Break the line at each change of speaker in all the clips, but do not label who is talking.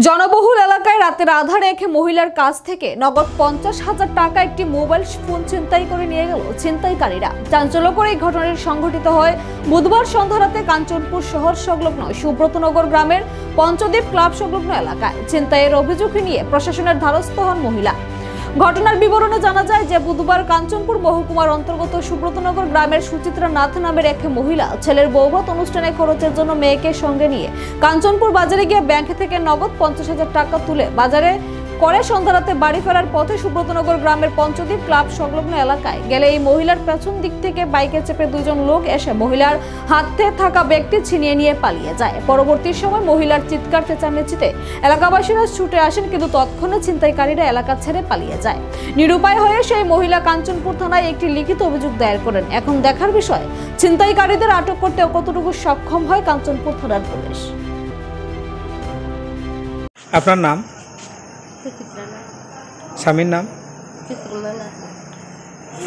জনবহুল এলাকায় রাতের আধারে এক মহিলার কাছ থেকে নগদ 50,000 টাকা একটি মোবাইল ফোন ছিনতাই করে নিয়ে গেল ছিনতাইকারীরা। চাঞ্চল্যকর এই ঘটনাটি সংঘটিত হয় বুধবার সন্ধ্যা রাতে কাঞ্চনপুর শহর সংলগ্ন সুব্রতনগর গ্রামের পঞ্চদ্বীপ ক্লাব সংলগ্ন এলাকায়। ছিনতাইয়ের অভিযোগ নিয়ে প্রশাসনের দ্বারস্থ হন মহিলা। ঘটনার বিবরণে জানা যায় যে বুধবার কাঞ্চনপুর মহকুমার অন্তর্গত সুব্রতনগর গ্রামের সুচিত্রা নাথ নামের এক মহিলা ছেলের বৌভাত অনুষ্ঠানে খরচের জন্য মেয়েকে সঙ্গে নিয়ে কাঞ্চনপুর বাজারে গিয়ে ব্যাংক থেকে নগদ 50,000 টাকা তুলে বাজারে করে সন্ধ্যা রাতে বাড়ি ফেরার পথে সুব্রতনগর গ্রামের পঞ্চদ্বীপ ক্লাব সংলগ্ন এলাকায় গেলে এই মহিলার পেছন দিক থেকে বাইকে চেপে দুজন লোক এসে মহিলার হাতে থাকা ব্যাগটি ছিনিয়ে নিয়ে পালিয়ে যায়। পরবর্তী সময় মহিলার চিৎকার চেঁচামেচিতে এলাকাবাসীরা ছুটে আসেন, কিন্তু তৎক্ষণাৎ ছিনতাইকারীরা এলাকা ছেড়ে পালিয়ে যায়। নিরুপায় হয়ে সেই মহিলা কাঞ্চনপুর থানায় একটি লিখিত অভিযোগ দায়ের করেন। এখন দেখার বিষয় ছিনতাইকারীদের আটক করতে কতটুকু সক্ষম হয় কাঞ্চনপুর থানার পুলিশ।
আপনার নাম? স্বামীর নাম?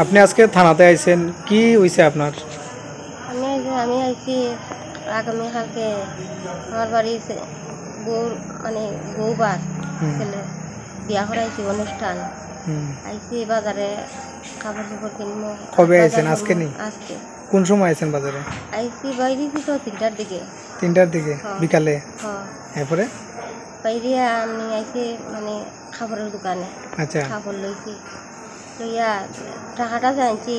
আপনি আজকে থানাতে আইছেন, কি হয়েছে আপনার?
আমি আইছি আগামীকালকে আমার বাড়ি বউবার ছেলে বিয়া করাইছি অনুষ্ঠান। আইছি বাজারে কাপড় চোপড় কিনবো।
কবে আইছেন? আজকে নেই?
আজকে।
কোন সময় আইছেন বাজারে?
আইছি বাইরে তো 3টার দিকে।
3টার দিকে বিকালে? এরপরে
বাইরে আমি আইছি খাবারের দোকানে।
আচ্ছা।
খাবার লইছি, লইয়া টাকাটা জানছি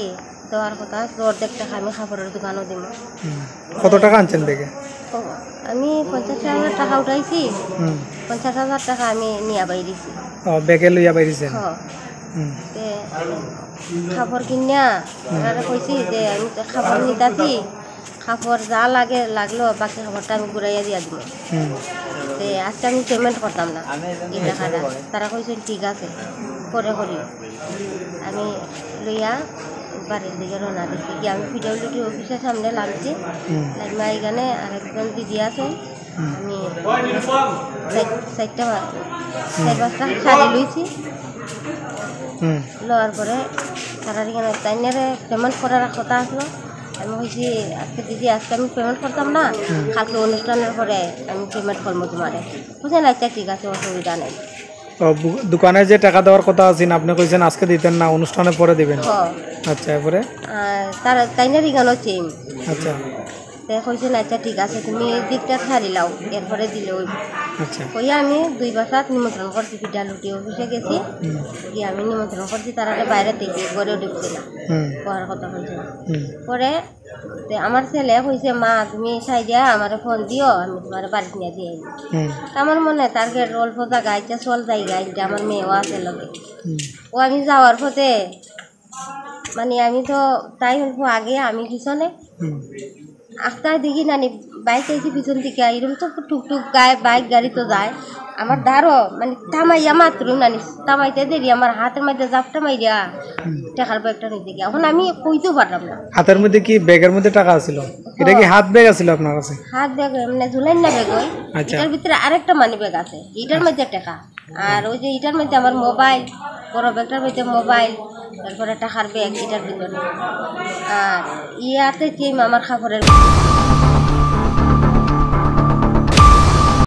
দেওয়ার কথা, অর্ধেক টাকা আমি খাবারের দোকানও দিব।
কত টাকা আনছেন ব্যাগে?
আমি 50,000 টাকা উঠাইছি। 50,000 টাকা আমি নিয়ে বাইরেছি।
ব্যাগে লইয়া বাইরেছেন?
খাবার কিনিয়া কইছি যে আমি তো খাবার নিতাছি, খাবার যা লাগলো বাকি খাবারটা আমি ঘুরাইয়া দিয়া দিব। আজকে আমি পেমেন্ট করতাম না এই টাকাটা। তারা কইছেন ঠিক আছে পরে করি। আমি লইয়া বাড়ির দিকে রওনা দিচ্ছি। গিয়ে আমি পিডব্লিউডি অফিসের সামনে লাগছি। লাগমা এখানে আরেকজন দিদি আছে, আমি 4-5টা শাড়ি লইছি। লওয়ার পরে তারা এখানে তাইনারে পেমেন্ট করার কথা আসলো। আমি কইছি আজকে দিদি আজকে আমি পেমেন্ট করতাম না, কালকে অনুষ্ঠানের পরে আমি পেমেন্ট করবো তোমারে। বুঝলেন? আচ্ছা ঠিক আছে, অসুবিধা নেই।
দোকানে যে টাকা দেওয়ার কথা আছে আপনি কইছেন আজকে দিতেন না, অনুষ্ঠানের পরে দিবেন? আচ্ছা। এরপরে
তারা তাইনার এখানেও চেম।
আচ্ছা।
কইছেন আচ্ছা ঠিক আছে তুমি এই দিকটা ছাড়ি লাও, এরপরে দিলে ওই।
আচ্ছা।
কইয়া আমি 2 বাসাত নিমন্ত্রণ করছি, পিডব্লিউডি অফিসে গেছি। গিয়ে আমি নিমন্ত্রণ করছি, তারা বাইরে থেকে ঘরেও ঢুকছে না, পড়ার কথা কইছে। পরে আমার ছেলে কইছে মা তুমি সাইডিয়া আমার ফোন দিও, আমি তোমার বাড়িতে নিয়ে দিয়ে আমার মনে টার্গেট অল্প জায়গা আইসা চল জায়গা আমার মেয়েও আছে লগে। ও আমি যাওয়ার পথে আমি তো তাই আগে আমি পিছনে আস্তায় দেখি নানি বাইক আইছি পিছন থেকে, এরকম তো টুকটুক বাইক গাড়ি তো যায়। আমার দ্বারও থামাইয়া মাত্র থামাইতে দেরি আমার হাতের মধ্যে জাপটা মাইয়া টাকার ব্যাগটা নিতে গিয়ে এখন আমি কইতেও পারলাম না।
হাতের মধ্যে কি ব্যাগের মধ্যে টাকা ছিল? এটা কি হাত ব্যাগ আছিল আপনার কাছে?
হাত ব্যাগ ঝুলাই না ব্যাগ ওই। এটার ভিতরে আরেকটা মানি ব্যাগ আছে, এটার মধ্যে টাকা, আর ওই যে এটার মধ্যে আমার মোবাইল, বড় ব্যাগটার মধ্যে মোবাইল, তারপরে টাকার ব্যাগ এটার ভিতরে, আর ইয়াতে চেয়ে আমার খাবারের